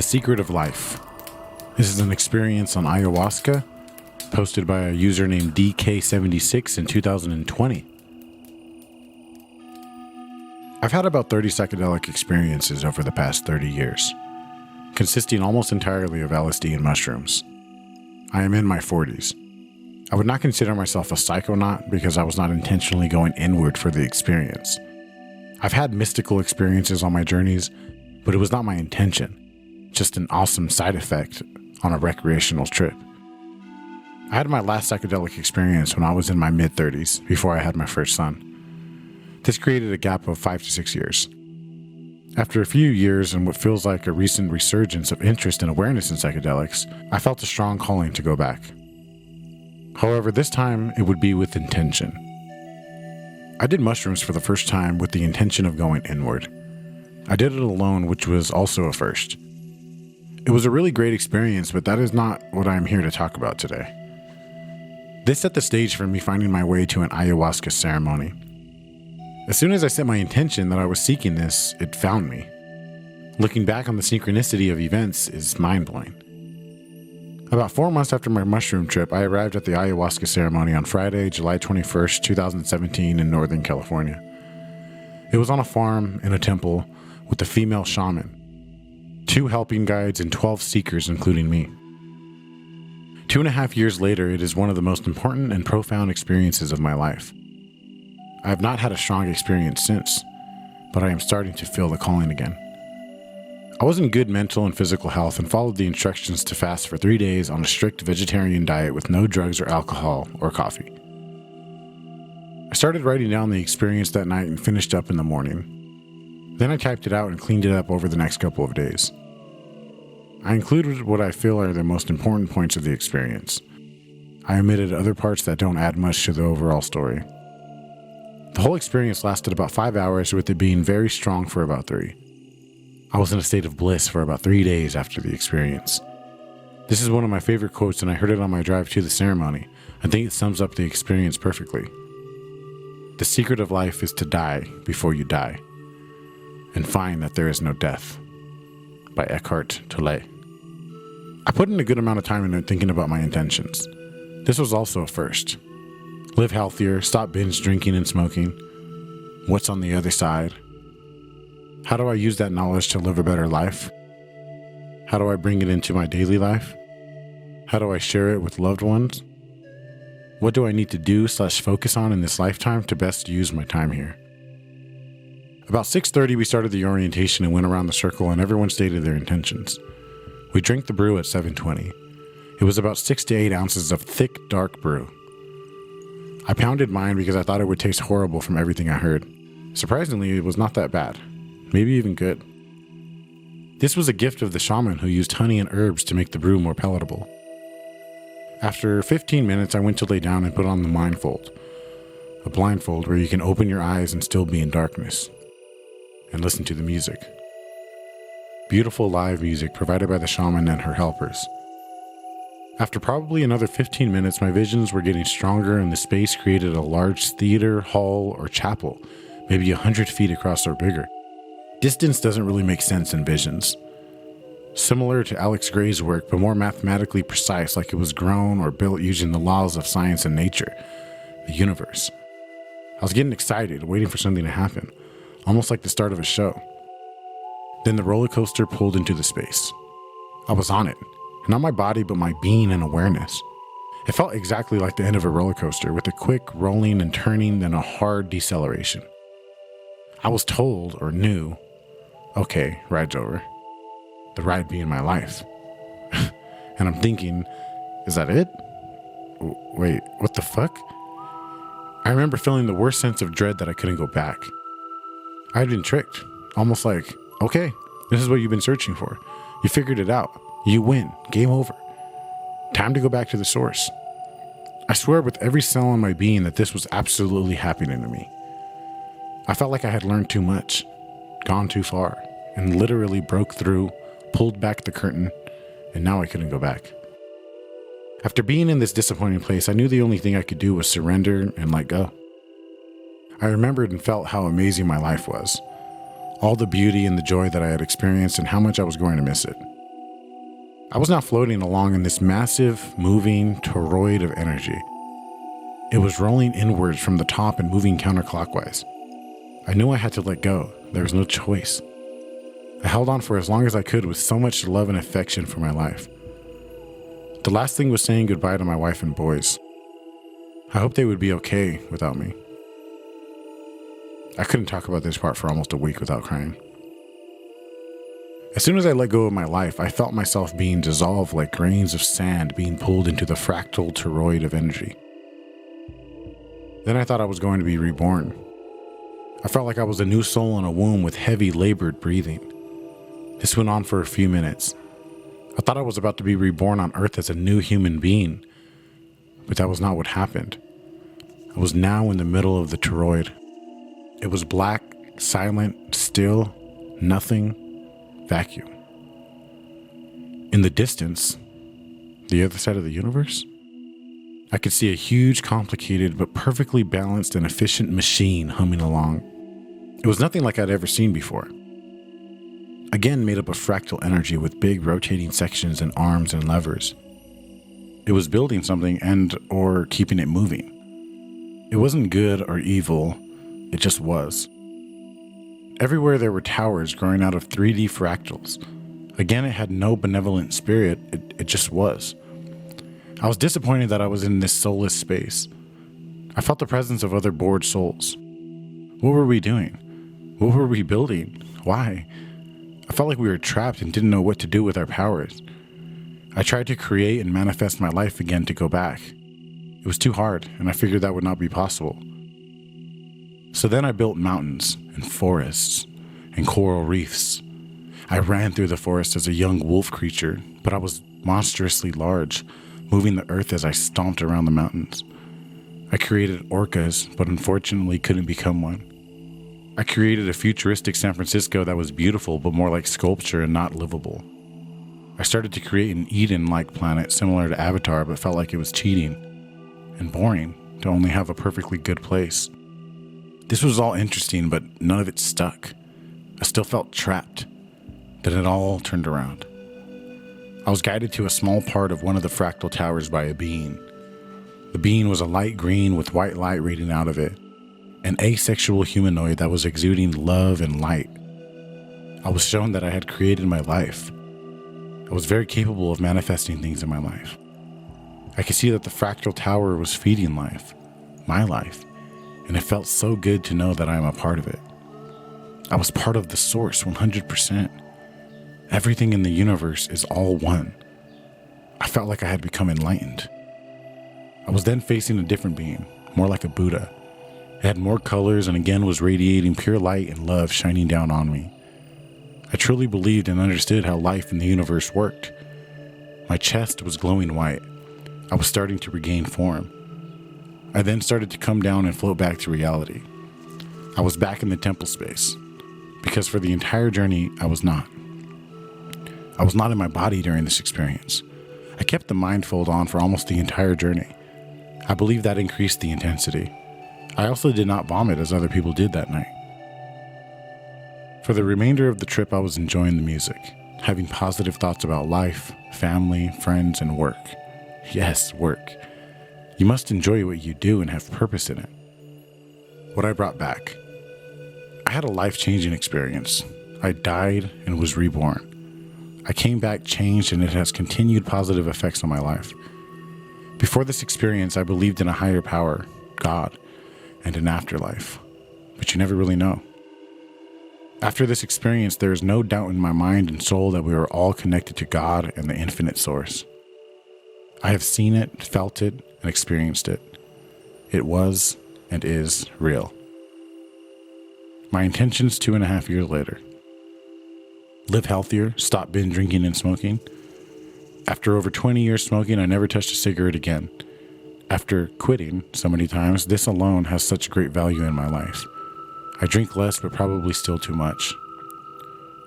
The Secret of Life. This is an experience on Ayahuasca, posted by a user named DK76 in 2020. I've had about 30 psychedelic experiences over the past 30 years, consisting almost entirely of LSD and mushrooms. I am in my 40s. I would not consider myself a psychonaut because I was not intentionally going inward for the experience. I've had mystical experiences on my journeys, but it was not my intention, just an awesome side effect on a recreational trip. I had my last psychedelic experience when I was in my mid-30s, before I had my first son. This created a gap of 5 to 6 years. After a few years and what feels like a recent resurgence of interest and awareness in psychedelics, I felt a strong calling to go back. However, this time it would be with intention. I did mushrooms for the first time with the intention of going inward. I did it alone, which was also a first. It was a really great experience, but that is not what I am here to talk about today. This set the stage for me finding my way to an ayahuasca ceremony. As soon as I set my intention that I was seeking this, it found me. Looking back on the synchronicity of events is mind-blowing. About 4 months after my mushroom trip, I arrived at the ayahuasca ceremony on Friday, July 21st, 2017 in Northern California. It was on a farm in a temple with a female shaman, 2 helping guides, and 12 seekers, including me. 2.5 years later, it is one of the most important and profound experiences of my life. I have not had a strong experience since, but I am starting to feel the calling again. I was in good mental and physical health and followed the instructions to fast for 3 days on a strict vegetarian diet with no drugs or alcohol or coffee. I started writing down the experience that night and finished up in the morning. Then I typed it out and cleaned it up over the next couple of days. I included what I feel are the most important points of the experience. I omitted other parts that don't add much to the overall story. The whole experience lasted about 5 hours, with it being very strong for about 3. I was in a state of bliss for about 3 days after the experience. This is one of my favorite quotes, and I heard it on my drive to the ceremony. I think it sums up the experience perfectly. The secret of life is to die before you die, and find that there is no death. By Eckhart Tolle. I put in a good amount of time into thinking about my intentions. This was also a first. Live healthier, stop binge drinking and smoking. What's on the other side? How do I use that knowledge to live a better life? How do I bring it into my daily life? How do I share it with loved ones? What do I need to do/focus on in this lifetime to best use my time here? About 6:30, we started the orientation and went around the circle, and everyone stated their intentions. We drank the brew at 7:20. It was about 6 to 8 ounces of thick, dark brew. I pounded mine because I thought it would taste horrible from everything I heard. Surprisingly, it was not that bad. Maybe even good. This was a gift of the shaman who used honey and herbs to make the brew more palatable. After 15 minutes, I went to lay down and put on the blindfold. A blindfold where you can open your eyes and still be in darkness. And listen to the music. Beautiful live music provided by the shaman and her helpers. After probably another 15 minutes, my visions were getting stronger, and the space created a large theater, hall, or chapel, maybe 100 feet across or bigger. Distance doesn't really make sense in visions. Similar to Alex Gray's work, but more mathematically precise, like it was grown or built using the laws of science and nature, the universe. I was getting excited, waiting for something to happen, almost like the start of a show. Then the roller coaster pulled into the space. I was on it, and not my body, but my being and awareness. It felt exactly like the end of a roller coaster, with a quick rolling and turning, then a hard deceleration. I was told, or knew, okay, ride's over. The ride being my life. And I'm thinking, is that it? Wait, what the fuck? I remember feeling the worst sense of dread that I couldn't go back. I had been tricked, almost like, okay, this is what you've been searching for. You figured it out. You win. Game over. Time to go back to the source. I swear with every cell in my being that this was absolutely happening to me. I felt like I had learned too much, gone too far, and literally broke through, pulled back the curtain, and now I couldn't go back. After being in this disappointing place, I knew the only thing I could do was surrender and let go. I remembered and felt how amazing my life was, all the beauty and the joy that I had experienced and how much I was going to miss it. I was now floating along in this massive, moving toroid of energy. It was rolling inwards from the top and moving counterclockwise. I knew I had to let go. There was no choice. I held on for as long as I could with so much love and affection for my life. The last thing was saying goodbye to my wife and boys. I hoped they would be okay without me. I couldn't talk about this part for almost a week without crying. As soon as I let go of my life, I felt myself being dissolved like grains of sand being pulled into the fractal toroid of energy. Then I thought I was going to be reborn. I felt like I was a new soul in a womb with heavy, labored breathing. This went on for a few minutes. I thought I was about to be reborn on Earth as a new human being, but that was not what happened. I was now in the middle of the toroid. It was black, silent, still, nothing. Vacuum. In the distance, the other side of the universe, I could see a huge, complicated, but perfectly balanced and efficient machine humming along. It was nothing like I'd ever seen before. Again, made up of fractal energy with big rotating sections and arms and levers. It was building something or keeping it moving. It wasn't good or evil, it just was. Everywhere there were towers growing out of 3D fractals. Again, it had no benevolent spirit, it just was. I was disappointed that I was in this soulless space. I felt the presence of other bored souls. What were we doing? What were we building? Why? I felt like we were trapped and didn't know what to do with our powers. I tried to create and manifest my life again to go back. It was too hard, and I figured that would not be possible. So then I built mountains and forests and coral reefs. I ran through the forest as a young wolf creature, but I was monstrously large, moving the earth as I stomped around the mountains. I created orcas, but unfortunately couldn't become one. I created a futuristic San Francisco that was beautiful, but more like sculpture and not livable. I started to create an Eden-like planet similar to Avatar, but felt like it was cheating and boring to only have a perfectly good place. This was all interesting, but none of it stuck. I still felt trapped. Then it all turned around. I was guided to a small part of one of the fractal towers by a being. The being was a light green with white light radiating out of it, an asexual humanoid that was exuding love and light. I was shown that I had created my life. I was very capable of manifesting things in my life. I could see that the fractal tower was feeding life, my life, and it felt so good to know that I am a part of it. I was part of the source 100%. Everything in the universe is all one. I felt like I had become enlightened. I was then facing a different being, more like a Buddha. It had more colors and again was radiating pure light and love shining down on me. I truly believed and understood how life in the universe worked. My chest was glowing white. I was starting to regain form. I then started to come down and float back to reality. I was back in the temple space, because for the entire journey, I was not. I was not in my body during this experience. I kept the mind fold on for almost the entire journey. I believe that increased the intensity. I also did not vomit as other people did that night. For the remainder of the trip, I was enjoying the music, having positive thoughts about life, family, friends, and work. Yes, work. You must enjoy what you do and have purpose in it. What I brought back. I had a life-changing experience. I died and was reborn. I came back changed and it has continued positive effects on my life. Before this experience, I believed in a higher power, God, and an afterlife. But you never really know. After this experience, there is no doubt in my mind and soul that we are all connected to God and the infinite source. I have seen it, felt it, and experienced it. It was and is real. My intentions 2.5 years later. Live healthier, stop binge drinking and smoking. After over 20 years smoking, I never touched a cigarette again. After quitting so many times, this alone has such great value in my life. I drink less, but probably still too much.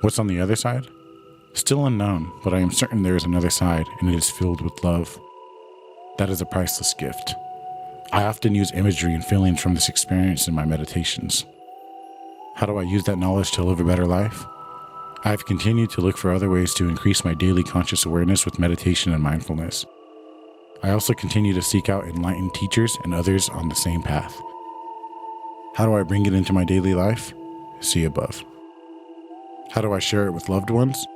What's on the other side? Still unknown, but I am certain there is another side, and it is filled with love. That is a priceless gift. I often use imagery and feelings from this experience in my meditations. How do I use that knowledge to live a better life? I've continued to look for other ways to increase my daily conscious awareness with meditation and mindfulness. I also continue to seek out enlightened teachers and others on the same path. How do I bring it into my daily life? See above. How do I share it with loved ones?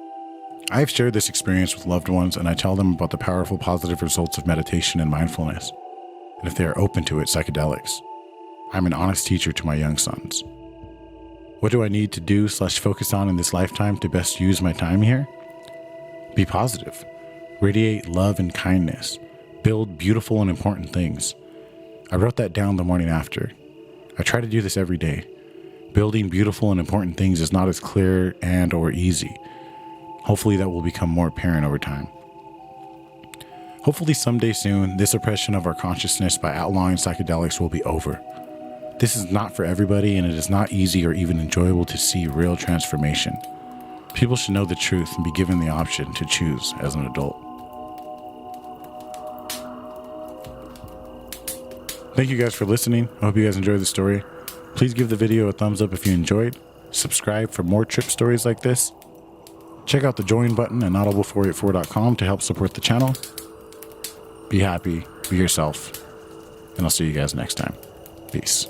I've shared this experience with loved ones, and I tell them about the powerful positive results of meditation and mindfulness, and if they are open to it, psychedelics. I'm an honest teacher to my young sons. What do I need to do / focus on in this lifetime to best use my time here? Be positive. Radiate love and kindness. Build beautiful and important things. I wrote that down the morning after. I try to do this every day. Building beautiful and important things is not as clear or easy. Hopefully that will become more apparent over time. Hopefully someday soon, this oppression of our consciousness by outlawing psychedelics will be over. This is not for everybody, and it is not easy or even enjoyable to see real transformation. People should know the truth and be given the option to choose as an adult. Thank you guys for listening. I hope you guys enjoyed the story. Please give the video a thumbs up if you enjoyed. Subscribe for more trip stories like this. Check out the join button at audible484.com to help support the channel. Be happy, be yourself, and I'll see you guys next time. Peace.